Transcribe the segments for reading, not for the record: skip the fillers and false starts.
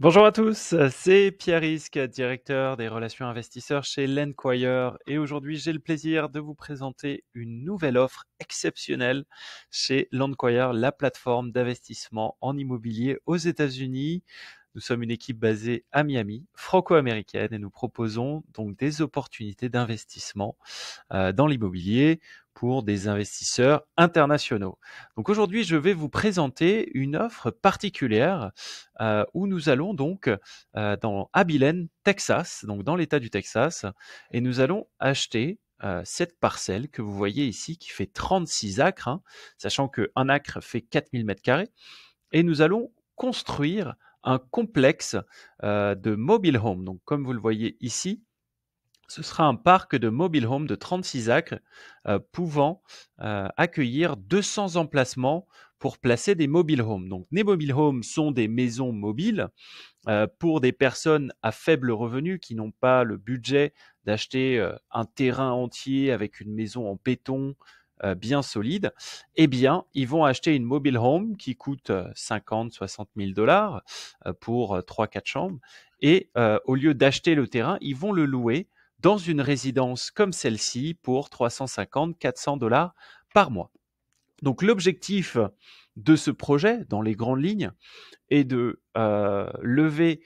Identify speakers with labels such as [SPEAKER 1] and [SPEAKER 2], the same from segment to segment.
[SPEAKER 1] Bonjour à tous, c'est Pierre Risque, directeur des relations investisseurs chez Lenquire et aujourd'hui j'ai le plaisir de vous présenter une nouvelle offre exceptionnelle chez Lenquire, la plateforme d'investissement en immobilier aux États-Unis. Nous sommes une équipe basée à Miami, franco-américaine, et nous proposons donc des opportunités d'investissement dans l'immobilier pour des investisseurs internationaux. Donc aujourd'hui, je vais vous présenter une offre particulière où nous allons donc dans Abilene, Texas, donc dans l'État du Texas, et nous allons acheter cette parcelle que vous voyez ici qui fait 36 acres, hein, sachant qu'un acre fait 4000 mètres carrés, et nous allons construire un complexe de mobile home. Donc comme vous le voyez ici, ce sera un parc de mobile home de 36 acres pouvant accueillir 200 emplacements pour placer des mobile homes. Donc les mobile homes sont des maisons mobiles pour des personnes à faible revenu qui n'ont pas le budget d'acheter un terrain entier avec une maison en béton bien solide. Eh bien, ils vont acheter une mobile home qui coûte 50, 60 000 dollars pour 3-4 chambres. Et au lieu d'acheter le terrain, ils vont le louer dans une résidence comme celle-ci pour 350, 400 dollars par mois. Donc l'objectif de ce projet, dans les grandes lignes, est de lever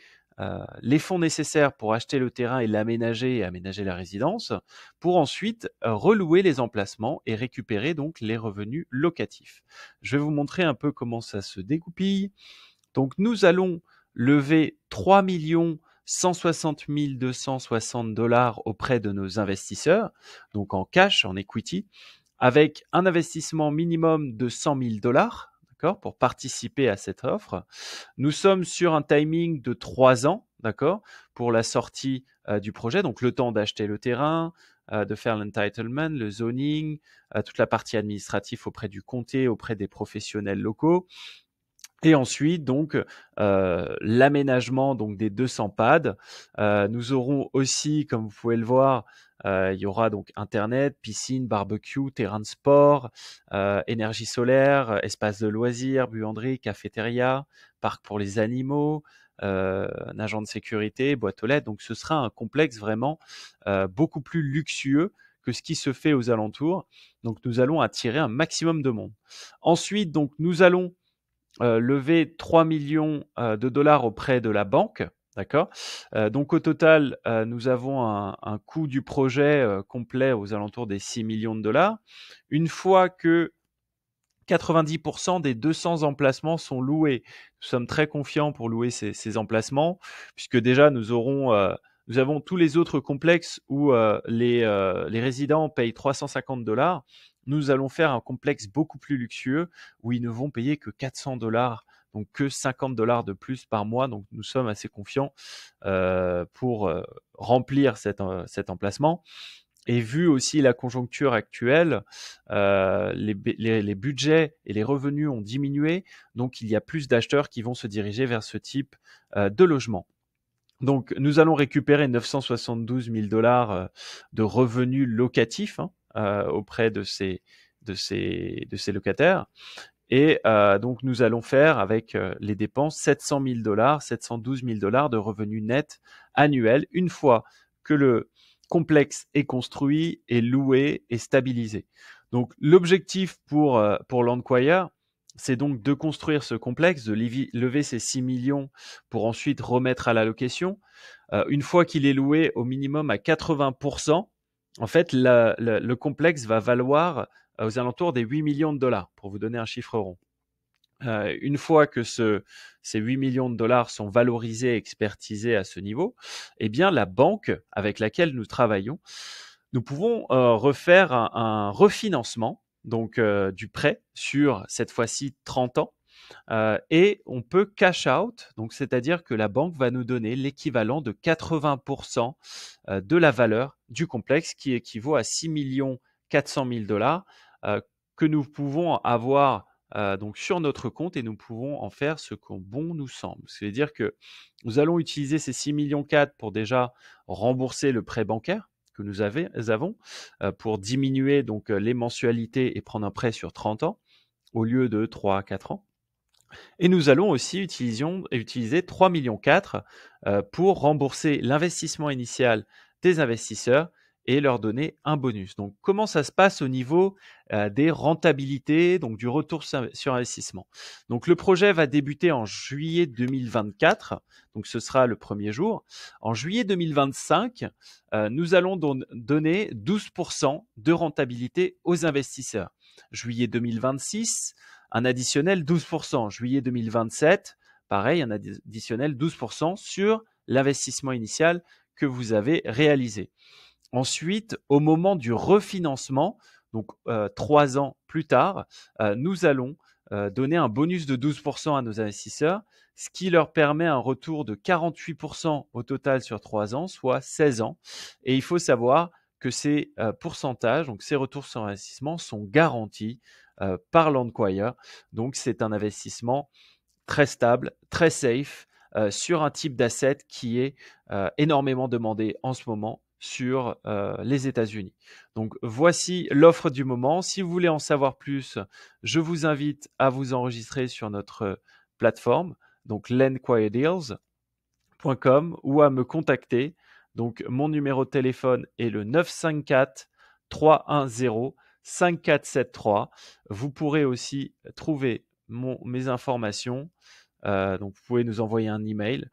[SPEAKER 1] les fonds nécessaires pour acheter le terrain et l'aménager et aménager la résidence, pour ensuite relouer les emplacements et récupérer donc les revenus locatifs. Je vais vous montrer un peu comment ça se dégoupille. Donc nous allons lever 3 160 260 dollars auprès de nos investisseurs, donc en cash, en equity, avec un investissement minimum de 100 000 dollars, d'accord, pour participer à cette offre. Nous sommes sur un timing de 3 ans, d'accord, pour la sortie du projet, donc le temps d'acheter le terrain, de faire l'entitlement, le zoning, toute la partie administrative auprès du comté, auprès des professionnels locaux. Et ensuite, donc, l'aménagement donc des 200 pads. Nous aurons aussi, comme vous pouvez le voir, il y aura donc internet, piscine, barbecue, terrain de sport, énergie solaire, espace de loisirs, buanderie, cafétéria, parc pour les animaux, un agent de sécurité, boîte aux lettres. Donc, ce sera un complexe vraiment beaucoup plus luxueux que ce qui se fait aux alentours. Donc, nous allons attirer un maximum de monde. Ensuite, donc, nous allons lever 3 millions de dollars auprès de la banque. D'accord. Donc au total, nous avons un coût du projet complet aux alentours des 6 millions de dollars. Une fois que 90% des 200 emplacements sont loués, nous sommes très confiants pour louer ces emplacements, puisque déjà nous avons tous les autres complexes où les résidents payent 350 dollars. Nous allons faire un complexe beaucoup plus luxueux où ils ne vont payer que 400 dollars, donc que 50 dollars de plus par mois. Donc nous sommes assez confiants pour remplir cet emplacement. Et vu aussi la conjoncture actuelle, les budgets et les revenus ont diminué, donc il y a plus d'acheteurs qui vont se diriger vers ce type de logement. Donc nous allons récupérer 972 000 dollars de revenus locatifs auprès de ces locataires. Et donc nous allons faire avec les dépenses 700 000 dollars, 712 000 dollars de revenus nets annuels une fois que le complexe est construit, est loué et stabilisé. Donc l'objectif pour Landquire, c'est donc de construire ce complexe, de lever ces 6 millions pour ensuite remettre à la location. Une fois qu'il est loué au minimum à 80%, en fait, le complexe va valoir aux alentours des 8 millions de dollars, pour vous donner un chiffre rond. Une fois que ces 8 millions de dollars sont valorisés, expertisés à ce niveau, eh bien la banque avec laquelle nous travaillons, nous pouvons refaire un refinancement donc du prêt sur cette fois-ci 30 ans. Et on peut cash out, donc c'est-à-dire que la banque va nous donner l'équivalent de 80% de la valeur du complexe qui équivaut à 6 400 000 dollars que nous pouvons avoir donc sur notre compte et nous pouvons en faire ce qu'on bon nous semble. C'est-à-dire que nous allons utiliser ces 6 millions 4 pour déjà rembourser le prêt bancaire que nous avons pour diminuer donc les mensualités et prendre un prêt sur 30 ans au lieu de 3 à 4 ans. Et nous allons aussi utiliser 3,4 millions pour rembourser l'investissement initial des investisseurs et leur donner un bonus. Donc, comment ça se passe au niveau des rentabilités, donc du retour sur investissement? Donc, le projet va débuter en juillet 2024, donc ce sera le premier jour. En juillet 2025, nous allons donner 12% de rentabilité aux investisseurs. Juillet 2026, un additionnel 12%. Juillet 2027, pareil, un additionnel 12% sur l'investissement initial que vous avez réalisé. Ensuite, au moment du refinancement, donc 3 ans plus tard, nous allons donner un bonus de 12% à nos investisseurs, ce qui leur permet un retour de 48% au total sur 3 ans, soit 16 ans. Et il faut savoir que ces pourcentages, donc ces retours sur investissement, sont garantis par Landquire. Donc, c'est un investissement très stable, très safe, sur un type d'asset qui est énormément demandé en ce moment sur les États-Unis. Donc, voici l'offre du moment. Si vous voulez en savoir plus, je vous invite à vous enregistrer sur notre plateforme, donc landquiredeals.com, ou à me contacter. Donc, mon numéro de téléphone est le 954 310 5473. Vous pourrez aussi trouver mes informations. Donc, vous pouvez nous envoyer un email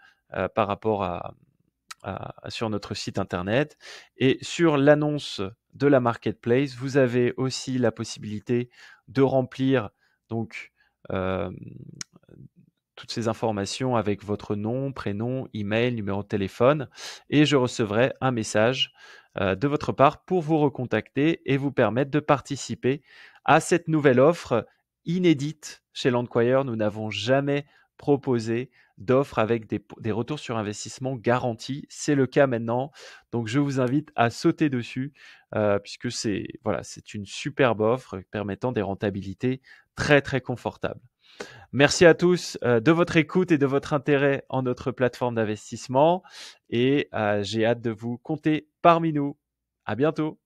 [SPEAKER 1] par rapport sur notre site internet. Et sur l'annonce de la marketplace, vous avez aussi la possibilité de remplir donc toutes ces informations avec votre nom, prénom, email, numéro de téléphone, et je recevrai un message de votre part pour vous recontacter et vous permettre de participer à cette nouvelle offre inédite chez Landquire. Nous n'avons jamais proposé d'offres avec des retours sur investissement garantis. C'est le cas maintenant. Donc, je vous invite à sauter dessus puisque c'est une superbe offre permettant des rentabilités très, très confortables. Merci à tous de votre écoute et de votre intérêt en notre plateforme d'investissement et j'ai hâte de vous compter parmi nous. À bientôt.